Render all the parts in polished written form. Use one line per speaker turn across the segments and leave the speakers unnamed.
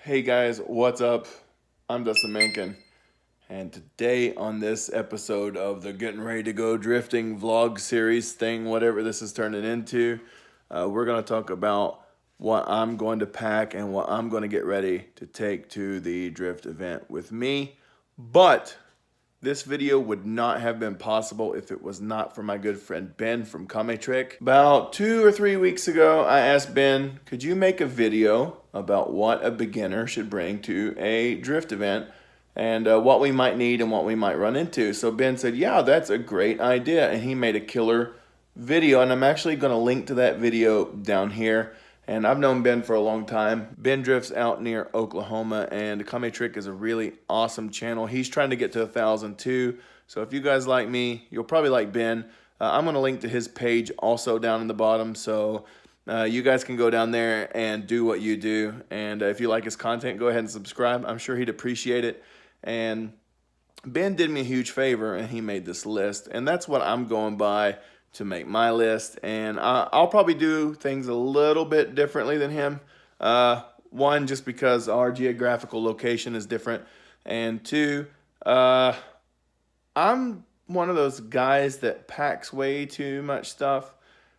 Hey guys, what's up? I'm Papaw Mankin, and today on this episode of the Getting Ready to Go Drifting vlog series thing, whatever this is turning into, we're going to talk about what I'm going to pack and what I'm going to get ready to take to the drift event with me. But this video would not have been possible if it was not for my good friend Ben from Trick. About 2 or 3 weeks ago, I asked Ben, could you make a video about what a beginner should bring to a drift event and what we might need and what we might run into? So Ben said, yeah, that's a great idea. And he made a killer video, and I'm actually going to link to that video down here. And I've known Ben for a long time. Ben drifts out near Oklahoma, and Trick is a really awesome channel. He's trying to get to 1,000 too. So if you guys like me, you'll probably like Ben. I'm going to link to his page also down in the bottom. So you guys can go down there and do what you do. And if you like his content, go ahead and subscribe. I'm sure he'd appreciate it. And Ben did me a huge favor, and he made this list. And that's what I'm going by to make my list, and I'll probably do things a little bit differently than him. One, just because our geographical location is different, and two, I'm one of those guys that packs way too much stuff,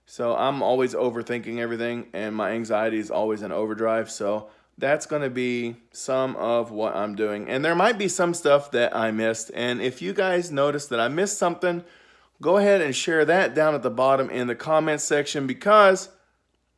so I'm always overthinking everything, and my anxiety is always in overdrive, so that's going to be some of what I'm doing. And there might be some stuff that I missed, and if you guys notice that I missed something, go ahead and share that down at the bottom in the comments section, because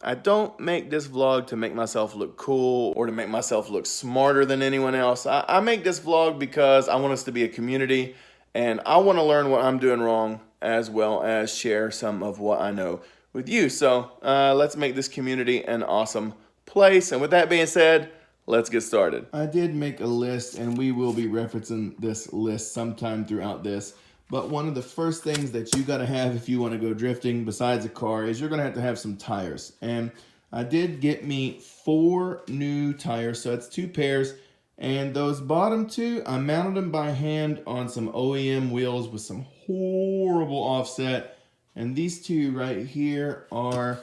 I don't make this vlog to make myself look cool or to make myself look smarter than anyone else. I make this vlog because I want us to be a community, and I want to learn what I'm doing wrong as well as share some of what I know with you. So let's make this community an awesome place. And with that being said, let's get started. I did make a list, and we will be referencing this list sometime throughout this. But one of the first things that you got to have if you want to go drifting besides a car is you're going to have some tires. And I did get me 4 new tires, so that's 2 pairs. And those bottom 2, I mounted them by hand on some OEM wheels with some horrible offset. And these 2 right here are,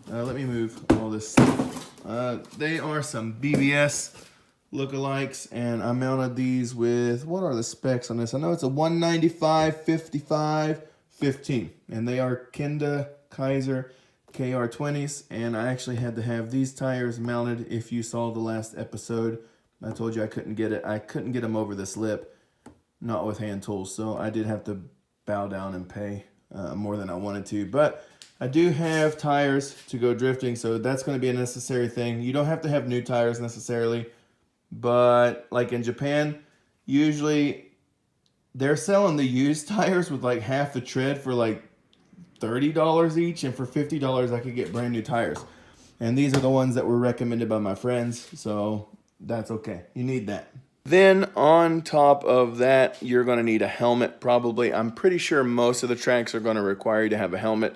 let me move all this stuff. They are some BBS lookalikes, and I mounted these with, what are the specs on this? I know it's a 195, 55, 15, and they are Kenda Kaiser KR20s, and I actually had to have these tires mounted. If you saw the last episode, I told you I couldn't get them over this lip, not with hand tools, so I did have to bow down and pay more than I wanted to. But I do have tires to go drifting, so that's going to be a necessary thing. You don't have to have new tires necessarily, but like in Japan, usually they're selling the used tires with like half the tread for like $30 each, and for $50 I could get brand new tires. And these are the ones that were recommended by my friends, so that's okay. You need that. Then on top of that, you're going to need a helmet probably. I'm pretty sure most of the tracks are going to require you to have a helmet.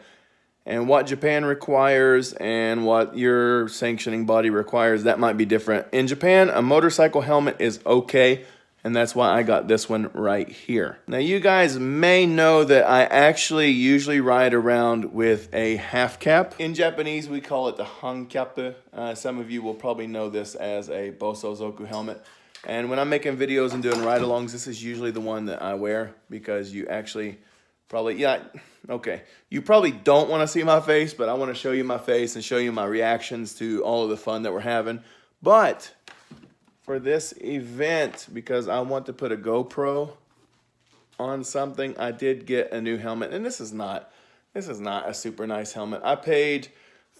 And what Japan requires and what your sanctioning body requires, that might be different. In Japan, a motorcycle helmet is okay, and that's why I got this one right here. Now, you guys may know that I actually usually ride around with a half cap. In Japanese, we call it the hankyapu. Some of you will probably know this as a bosozoku helmet. And when I'm making videos and doing ride-alongs, this is usually the one that I wear, because you actually probably, yeah, okay. You probably don't want to see my face, but I want to show you my face and show you my reactions to all of the fun that we're having. But for this event, because I want to put a GoPro on something, I did get a new helmet. And this is not a super nice helmet. I paid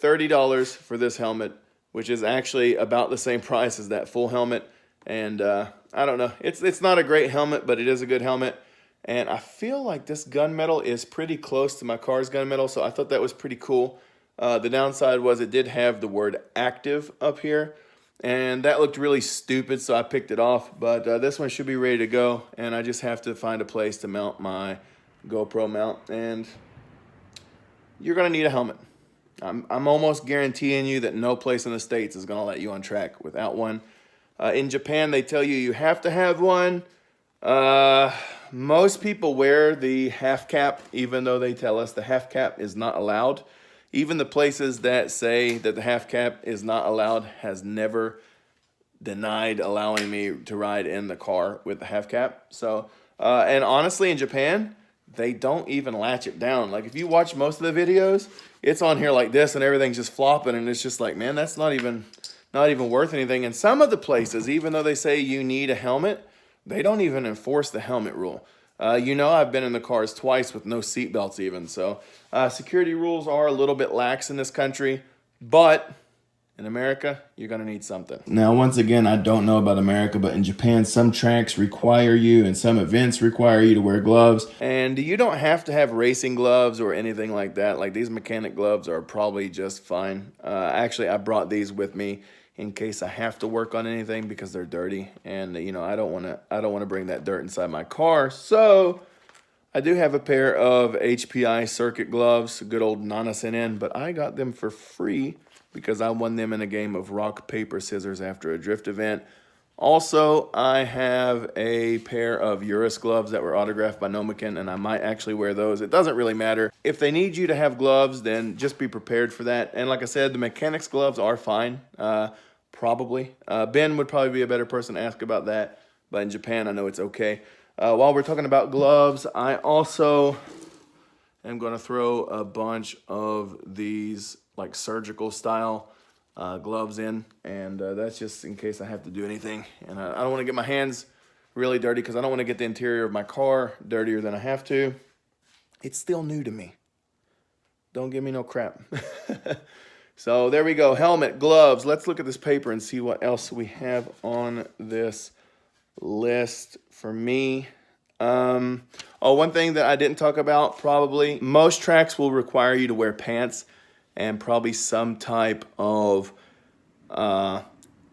$30 for this helmet, which is actually about the same price as that full helmet. And I don't know. It's not a great helmet, but it is a good helmet. And I feel like this gunmetal is pretty close to my car's gunmetal, so I thought that was pretty cool. The downside was it did have the word active up here, and that looked really stupid, so I picked it off. But this one should be ready to go, and I just have to find a place to mount my GoPro mount. And you're going to need a helmet. I'm almost guaranteeing you that no place in the States is going to let you on track without one. In Japan, they tell you have to have one. Most people wear the half cap, even though they tell us the half cap is not allowed. Even the places that say that the half cap is not allowed has never denied allowing me to ride in the car with the half cap. So, and honestly, in Japan, they don't even latch it down. Like if you watch most of the videos, it's on here like this and everything's just flopping, and it's just like, man, that's not even worth anything. And some of the places, even though they say you need a helmet, they don't even enforce the helmet rule. You know, I've been in the cars twice with no seat belts even. So security rules are a little bit lax in this country, but in America, you're going to need something. Now, once again, I don't know about America, but in Japan, some tracks require you and some events require you to wear gloves. And you don't have to have racing gloves or anything like that. Like these mechanic gloves are probably just fine. Actually, I brought these with me in case I have to work on anything because they're dirty. And, you know, I don't want to bring that dirt inside my car. So I do have a pair of HPI circuit gloves, good old Nanasen, but I got them for free because I won them in a game of rock, paper, scissors after a drift event. Also, I have a pair of Urus gloves that were autographed by Tomica, and I might actually wear those. It doesn't really matter. If they need you to have gloves, then just be prepared for that. And like I said, the mechanics gloves are fine, probably. Ben would probably be a better person to ask about that, but in Japan, I know it's okay. While we're talking about gloves, I also am going to throw a bunch of these like surgical style gloves in, and that's just in case I have to do anything. And I don't want to get my hands really dirty because I don't want to get the interior of my car dirtier than I have to. It's still new to me. Don't give me no crap. So there we go. Helmet, gloves. Let's look at this paper and see what else we have on this list for me. One thing that I didn't talk about, probably most tracks will require you to wear pants and probably some type of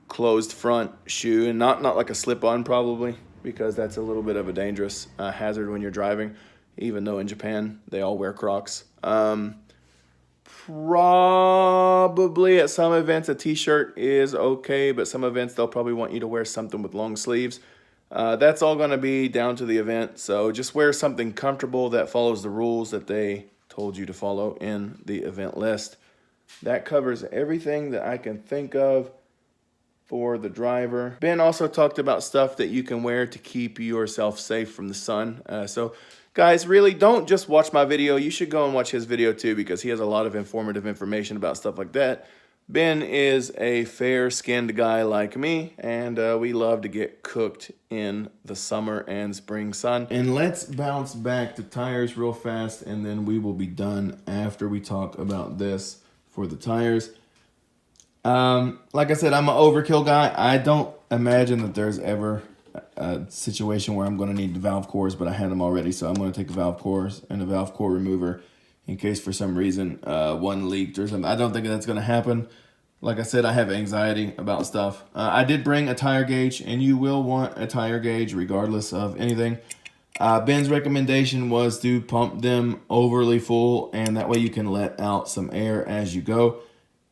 closed front shoe, and not like a slip-on probably, because that's a little bit of a dangerous hazard when you're driving, even though in Japan they all wear Crocs. Probably at some events a t-shirt is okay, but some events they'll probably want you to wear something with long sleeves. That's all going to be down to the event, so just wear something comfortable that follows the rules that they told you to follow in the event list. That covers everything that I can think of for the driver. Ben also talked about stuff that you can wear to keep yourself safe from the sun. So guys, really don't just watch my video. You should go and watch his video too, because he has a lot of informative information about stuff like that. Ben is a fair-skinned guy like me, and we love to get cooked in the summer and spring sun. And let's bounce back to tires real fast, and then we will be done after we talk about this for the tires. Like I said, I'm an overkill guy. I don't imagine that there's ever a situation where I'm going to need the valve cores, but I had them already, so I'm going to take the valve cores and a valve core remover in case for some reason one leaked or something. I don't think that's going to happen. Like I said, I have anxiety about stuff. I did bring a tire gauge, and you will want a tire gauge regardless of anything. Ben's recommendation was to pump them overly full, and that way you can let out some air as you go.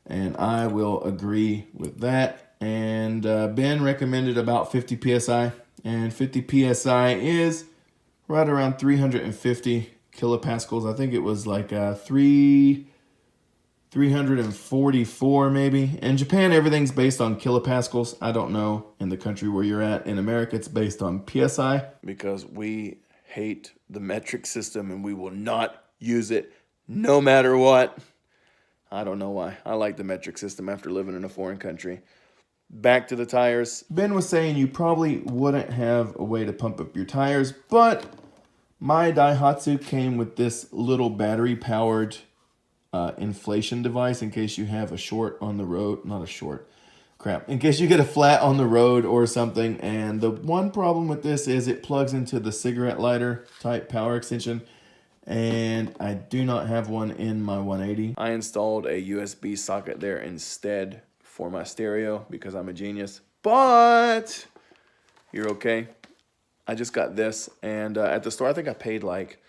And I will agree with that. And Ben recommended about 50 PSI, and 50 PSI is right around 350 kilopascals. I think it was like 344 maybe. In Japan, everything's based on kilopascals. I don't know in the country where you're at. In America, it's based on PSI. Because we hate the metric system and we will not use it no matter what. I don't know why. I like the metric system after living in a foreign country. Back to the tires. Ben was saying you probably wouldn't have a way to pump up your tires, but my Daihatsu came with this little battery-powered inflation device in case you have a short on the road. Not a short. Crap. In case you get a flat on the road or something. And the one problem with this is it plugs into the cigarette lighter type power extension. And I do not have one in my 180. I installed a USB socket there instead for my stereo because I'm a genius. But you're okay. I just got this, and at the store I think I paid like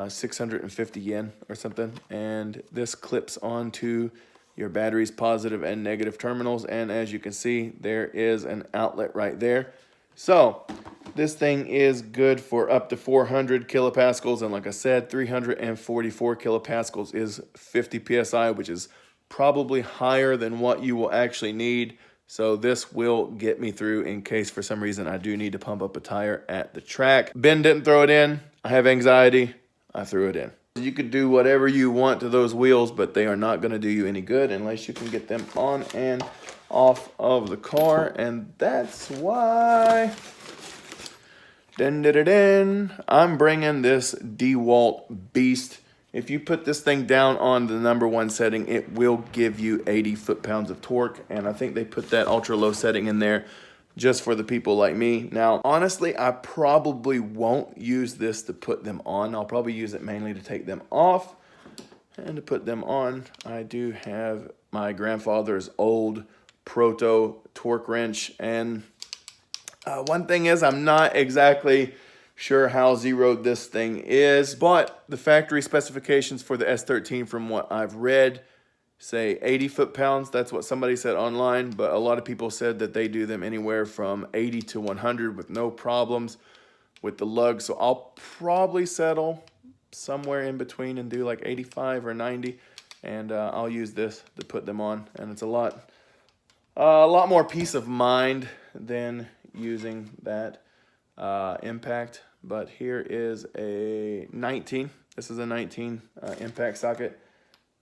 650 yen or something, and this clips onto your battery's positive and negative terminals, and as you can see there is an outlet right there. So this thing is good for up to 400 kilopascals, and like I said, 344 kilopascals is 50 psi, which is probably higher than what you will actually need So this will get me through in case for some reason I do need to pump up a tire at the track. Ben didn't throw it in. I have anxiety. I threw it in. You could do whatever you want to those wheels, but they are not going to do you any good unless you can get them on and off of the car. And that's why I'm bringing this DeWalt Beast. If you put this thing down on the #1 setting, it will give you 80 foot-pounds of torque. And I think they put that ultra-low setting in there just for the people like me. Now, honestly, I probably won't use this to put them on. I'll probably use it mainly to take them off. And to put them on, I do have my grandfather's old proto torque wrench. And one thing is, I'm not exactly sure how zeroed this thing is, but the factory specifications for the S13, from what I've read, say 80 foot-pounds. That's what somebody said online, but a lot of people said that they do them anywhere from 80 to 100 with no problems with the lug. So I'll probably settle somewhere in between and do like 85 or 90, and I'll use this to put them on. And it's a lot more peace of mind than using that impact. But here is a 19. This is a 19 impact socket.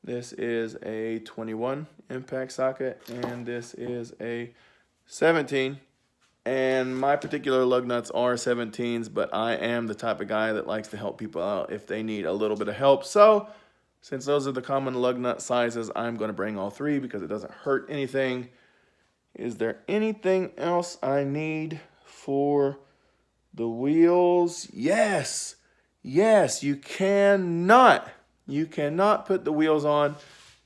This is a 21 impact socket, and this is a 17. And my particular lug nuts are 17s, but I am the type of guy that likes to help people out if they need a little bit of help. So since those are the common lug nut sizes, I'm going to bring all three because it doesn't hurt anything. Is there anything else I need for the wheels? Yes, you cannot put the wheels on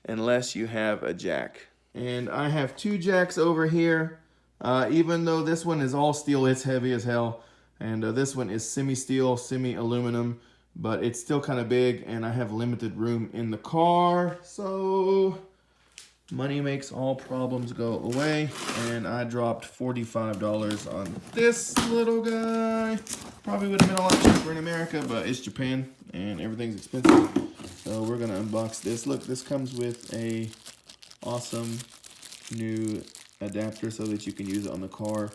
unless you have a jack. And I have two jacks over here. Even though this one is all steel, it's heavy as hell. And this one is semi-steel, semi-aluminum, but it's still kind of big, and I have limited room in the car. So money makes all problems go away, and I dropped $45 on this little guy. Probably would have been a lot cheaper in America, but it's Japan, and everything's expensive. So we're gonna unbox this. Look, this comes with a awesome new adapter so that you can use it on the car.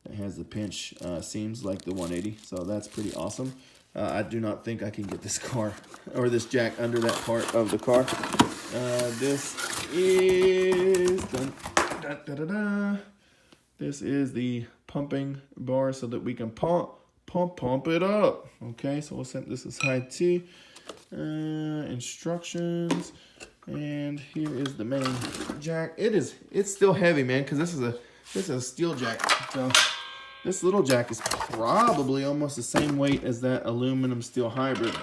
It has the pinch seams like the 180, so that's pretty awesome. I do not think I can get this car or this jack under that part of the car. This is this is the pumping bar so that we can pump it up. Okay, so we'll set this aside too. Instructions, and here is the main jack. It's still heavy, man, because this is a steel jack. So this little jack is probably almost the same weight as that aluminum steel hybrid,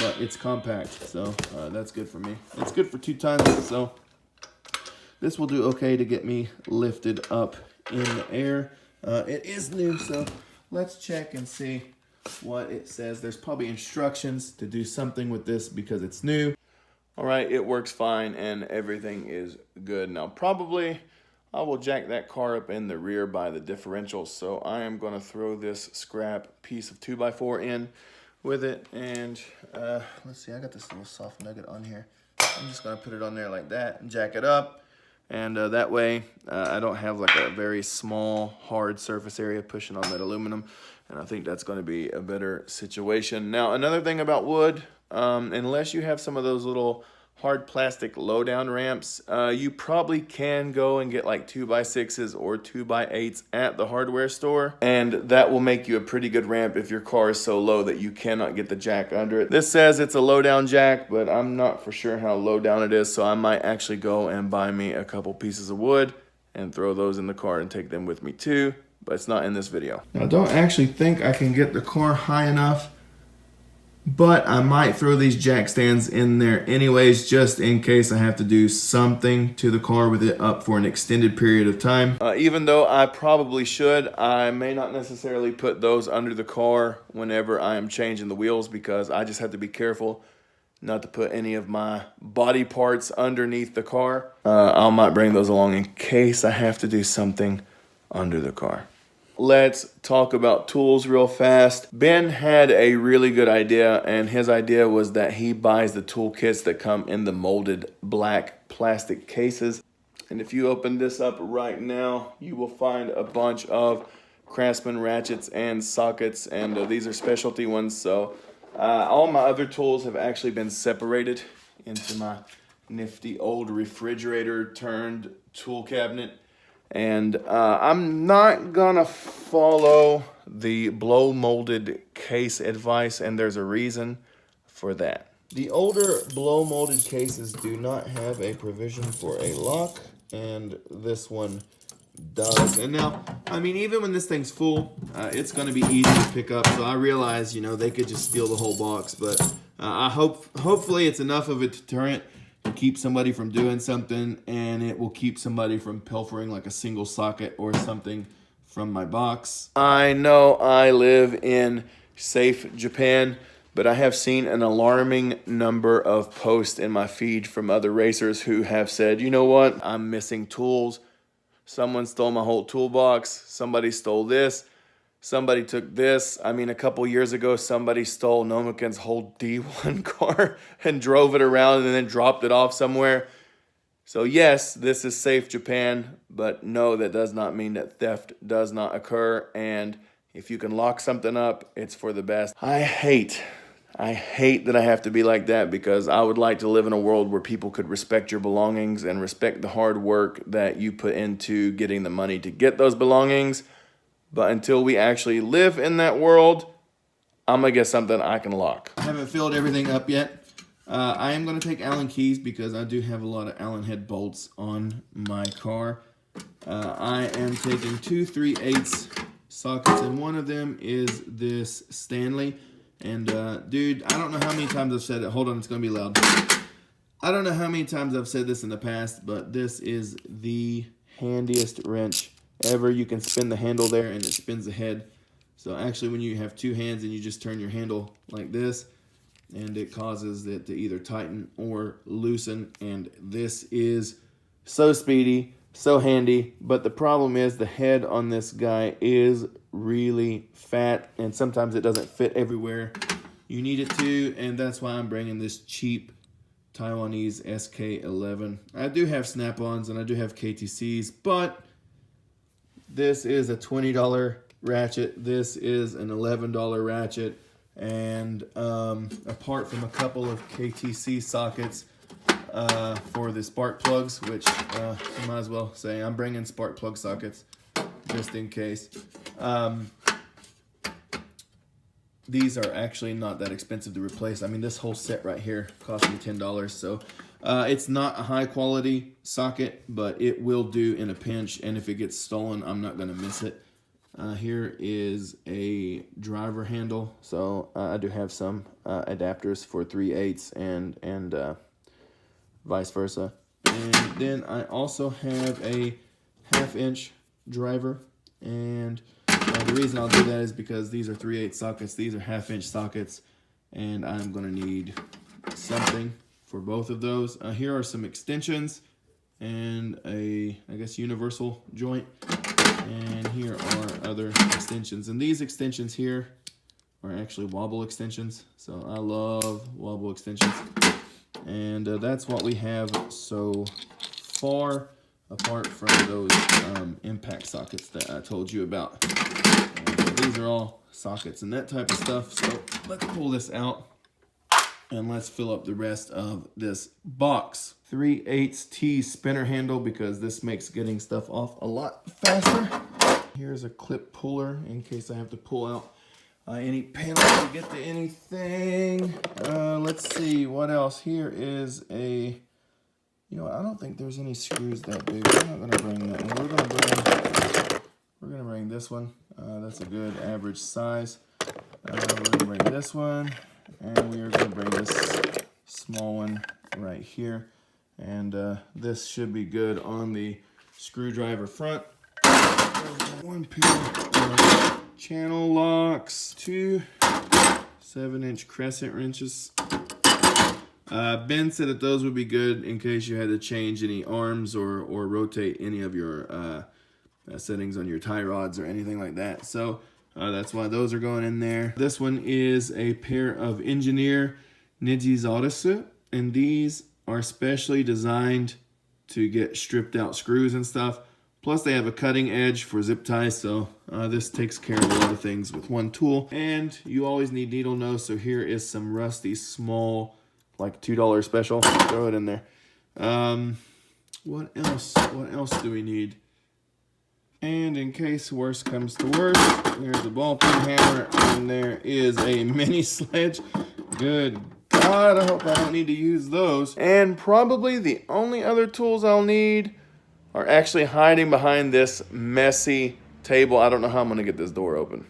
but it's compact, so that's good for me. It's good for 2 tons, so this will do okay to get me lifted up in the air. It is new, so let's check and see what it says. There's probably instructions to do something with this because it's new. All right, it works fine and everything is good. Now probably I will jack that car up in the rear by the differential, so I am going to throw this scrap piece of 2x4 in with it. And let's see, I got this little soft nugget on here. I'm just going to put it on there like that and jack it up. And that way I don't have like a very small hard surface area pushing on that aluminum, and I think that's going to be a better situation. Now another thing about wood, unless you have some of those little hard plastic low down ramps, you probably can go and get like 2x6s or 2x8s at the hardware store, and that will make you a pretty good ramp if your car is so low that you cannot get the jack under it. This says it's a low down jack, but I'm not for sure how low down it is, so I might actually go and buy me a couple pieces of wood and throw those in the car and take them with me too, but it's not in this video. I don't actually think I can get the car high enough, but I might throw these jack stands in there anyways, just in case I have to do something to the car with it up for an extended period of time. Even though I probably should, I may not necessarily put those under the car whenever I am changing the wheels, because I just have to be careful not to put any of my body parts underneath the car. I might bring those along in case I have to do something under the car. Let's talk about tools real fast. Ben had a really good idea, and his idea was that he buys the tool kits that come in the molded black plastic cases. And if you open this up right now, you will find a bunch of Craftsman ratchets and sockets, and these are specialty ones. So all my other tools have actually been separated into my nifty old refrigerator turned tool cabinet. And I'm not gonna follow the blow molded case advice, and there's a reason for that. The older blow molded cases do not have a provision for a lock, and this one does. And now, I mean, even when this thing's full, it's going to be easy to pick up. So I realize, you know, they could just steal the whole box, but hopefully it's enough of a deterrent to keep somebody from doing something, and it will keep somebody from pilfering like a single socket or something from my box. I know I live in safe Japan, but I have seen an alarming number of posts in my feed from other racers who have said, you know what, I'm missing tools. Someone stole my whole toolbox. Somebody stole this. Somebody took this. I mean, a couple years ago, somebody stole Nomican's whole D1 car and drove it around and then dropped it off somewhere. So yes, this is safe Japan, but no, that does not mean that theft does not occur. And if you can lock something up, it's for the best. I hate that I have to be like that, because I would like to live in a world where people could respect your belongings and respect the hard work that you put into getting the money to get those belongings. But until we actually live in that world, I'm going to get something I can lock. I haven't filled everything up yet. I am going to take Allen keys because I do have a lot of Allen head bolts on my car. I am taking 2 3/8 sockets, and one of them is this Stanley. And dude, I don't know how many times I've said it. Hold on, it's going to be loud. I don't know how many times I've said this in the past, but this is the handiest wrench ever. You can spin the handle there and it spins the head. So actually, when you have two hands and you just turn your handle like this, and it causes it to either tighten or loosen. And this is so speedy, so handy. But the problem is the head on this guy is really fat, and sometimes it doesn't fit everywhere you need it to, and that's why I'm bringing this cheap Taiwanese SK11. I do have snap-ons and I do have KTCs, but this is a $20 ratchet. This is an $11 ratchet, and apart from a couple of KTC sockets for the spark plugs, which I might as well say I'm bringing spark plug sockets just in case. These are actually not that expensive to replace. I mean, this whole set right here cost me $10. So it's not a high quality socket, but it will do in a pinch. And if it gets stolen, I'm not going to miss it. Here is a driver handle. So I do have some adapters for 3/8 and vice versa. And then I also have a 1/2 inch driver, and the reason I'll do that is because these are 3/8 sockets, these are 1/2 inch sockets, and I'm going to need something for both of those. Here are some extensions and a, I guess, universal joint, and here are other extensions. And these extensions here are actually wobble extensions, so I love wobble extensions. And that's what we have so far, apart from those impact sockets that I told you about. These are all sockets and that type of stuff. So let's pull this out and let's fill up the rest of this box. 3/8 T spinner handle, because this makes getting stuff off a lot faster. Here's a clip puller in case I have to pull out any panels to get to anything. Let's see what else. Here is a, you know, I don't think there's any screws that big. We're not gonna bring that one. We're gonna bring this one. That's a good average size. We're gonna bring this one, and we are gonna bring this small one right here. And this should be good on the screwdriver front. One pair of channel locks, 2 7-inch crescent wrenches. Ben said that those would be good in case you had to change any arms or rotate any of your settings on your tie rods or anything like that. So that's why those are going in there. This one is a pair of Engineer Nijizorisu, and these are specially designed to get stripped out screws and stuff. Plus they have a cutting edge for zip ties, so this takes care of a lot of things with one tool. And you always need needle nose, so here is some rusty small, like $2 special. Throw it in there. What else? What else do we need? And in case worse comes to worse, there's a ball peen hammer, and there is a mini sledge. Good God, I hope I don't need to use those. And probably the only other tools I'll need are actually hiding behind this messy table. I don't know how I'm gonna get this door open.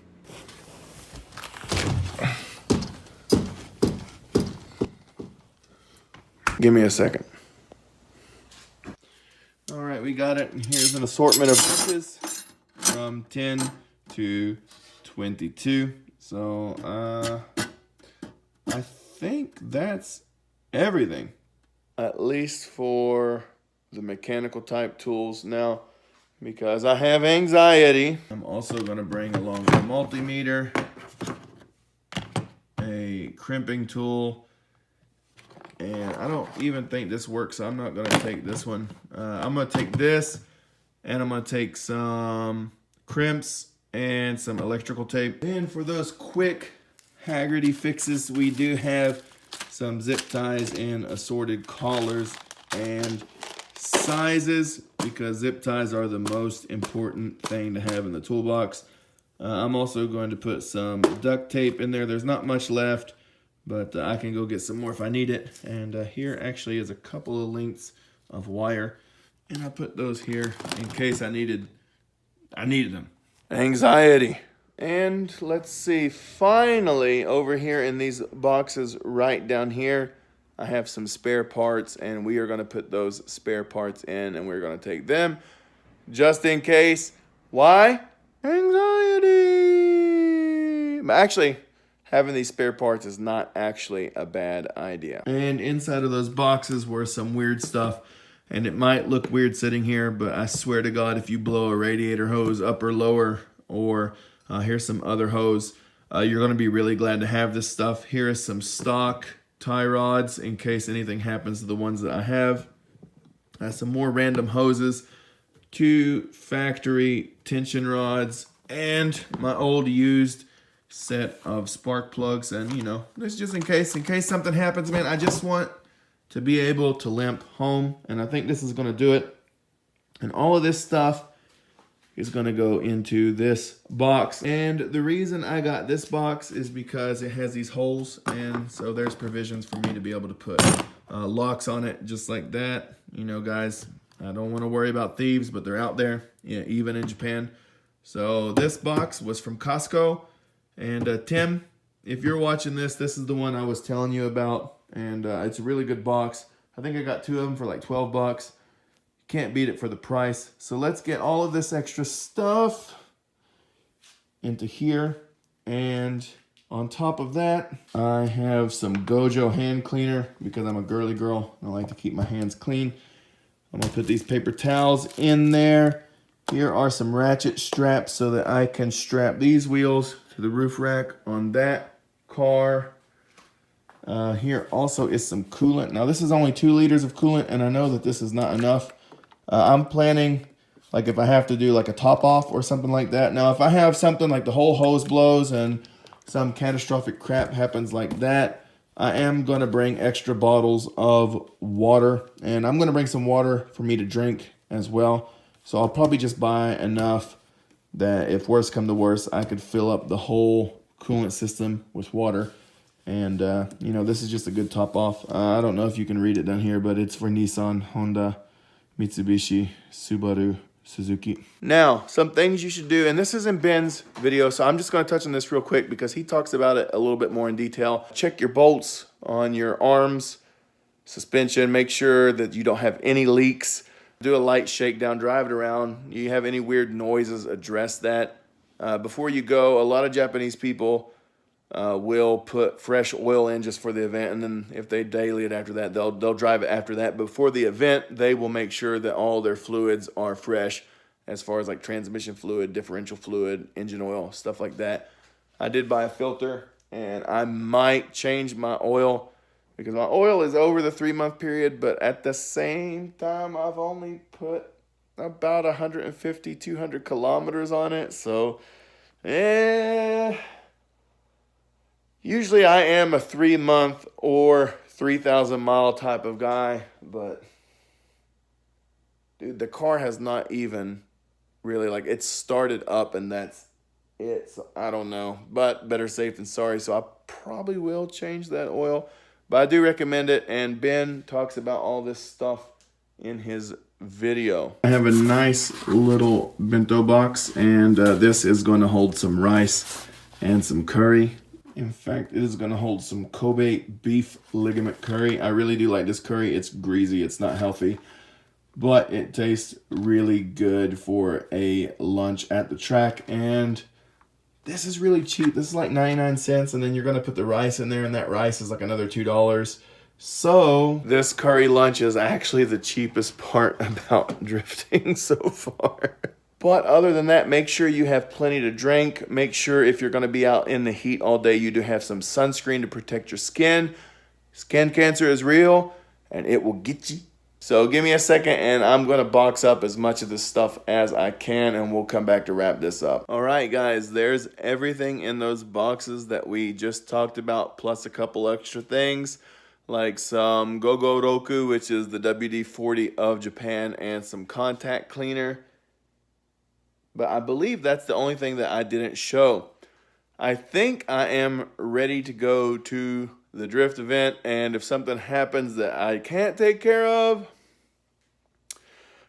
Give me a second. All right, we got it. And here's an assortment of inches from 10 to 22. So I think that's everything, at least for the mechanical type tools. Now, because I have anxiety, I'm also going to bring along a multimeter, a crimping tool, and I don't even think this works, so I'm not going to take this one. I'm going to take this, and I'm going to take some crimps and some electrical tape. And for those quick Haggerty fixes, we do have some zip ties and assorted collars and sizes, because zip ties are the most important thing to have in the toolbox. I'm also going to put some duct tape in there. There's not much left, but I can go get some more if I need it. And here actually is a couple of lengths of wire, and I put those here in case I needed them. Anxiety. And let's see, finally over here in these boxes right down here, I have some spare parts, and we are going to put those spare parts in, and we're going to take them just in case. Why? Anxiety. Actually, having these spare parts is not actually a bad idea. And inside of those boxes were some weird stuff, and it might look weird sitting here, but I swear to God, if you blow a radiator hose up or lower, or here's some other hose, you're going to be really glad to have this stuff. Here is some stock tie rods in case anything happens to the ones that I have. Some more random hoses, 2 factory tension rods, and my old used set of spark plugs. And you know, this just in case something happens, man. I just want to be able to limp home, and I think this is going to do it. And all of this stuff is going to go into this box. And the reason I got this box is because it has these holes, and so there's provisions for me to be able to put locks on it just like that. You know, guys, I don't want to worry about thieves, but they're out there, yeah, even in Japan. So this box was from Costco, and Tim, if you're watching this, this is the one I was telling you about, and it's a really good box. I think I got 2 of them for like 12 bucks. Can't beat it for the price. So let's get all of this extra stuff into here. And on top of that, I have some Gojo hand cleaner because I'm a girly girl and I like to keep my hands clean. I'm gonna put these paper towels in there. Here are some ratchet straps so that I can strap these wheels to the roof rack on that car. Here also is some coolant. Now this is only 2 liters of coolant, and I know that this is not enough. I'm planning, like, if I have to do like a top off or something like that. Now, if I have something like the whole hose blows and some catastrophic crap happens like that, I am going to bring extra bottles of water, and I'm going to bring some water for me to drink as well. So I'll probably just buy enough that if worse come to worse, I could fill up the whole coolant system with water. And, you know, this is just a good top off. I don't know if you can read it down here, but it's for Nissan, Honda, Mitsubishi, Subaru, Suzuki. Now, some things you should do, and this is in Ben's video, so I'm just going to touch on this real quick because he talks about it a little bit more in detail. Check your bolts on your arms, suspension, make sure that you don't have any leaks. Do a light shakedown, drive it around. You have any weird noises, address that. Before you go, a lot of Japanese people will put fresh oil in just for the event, and then if they daily it after that, they'll drive it after that. But for the event, they will make sure that all their fluids are fresh, as far as like transmission fluid, differential fluid, engine oil, stuff like that. I did buy a filter, and I might change my oil because my oil is over the 3-month period, but at the same time, I've only put about 150, 200 kilometers on it. So, usually I am a 3-month or 3,000 mile type of guy, but dude, the car has not even really, like, it started up and that's it. So I don't know, but better safe than sorry. So I probably will change that oil, but I do recommend it. And Ben talks about all this stuff in his video. I have a nice little bento box, and this is going to hold some rice and some curry. In fact, it is going to hold some Kobe beef ligament curry. I really do like this curry. It's greasy. It's not healthy, but it tastes really good for a lunch at the track. And this is really cheap. This is like 99 cents, and then you're going to put the rice in there, and that rice is like another $2. So this curry lunch is actually the cheapest part about drifting so far. But other than that, make sure you have plenty to drink. Make sure if you're going to be out in the heat all day, you do have some sunscreen to protect your skin. Skin cancer is real, and it will get you. So give me a second, and I'm going to box up as much of this stuff as I can, and we'll come back to wrap this up. All right, guys, there's everything in those boxes that we just talked about, plus a couple extra things, like some Gogo Roku, which is the WD-40 of Japan, and some contact cleaner. But I believe that's the only thing that I didn't show. I think I am ready to go to the drift event, and if something happens that I can't take care of,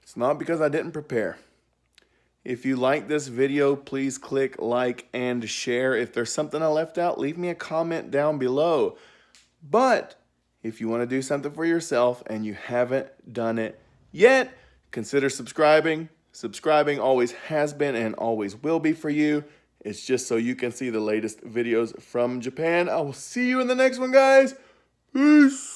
it's not because I didn't prepare. If you like this video, please click like and share. If there's something I left out, leave me a comment down below. But if you want to do something for yourself and you haven't done it yet, consider subscribing. Subscribing always has been and always will be for you. It's just so you can see the latest videos from Japan. I will see you in the next one, guys. Peace.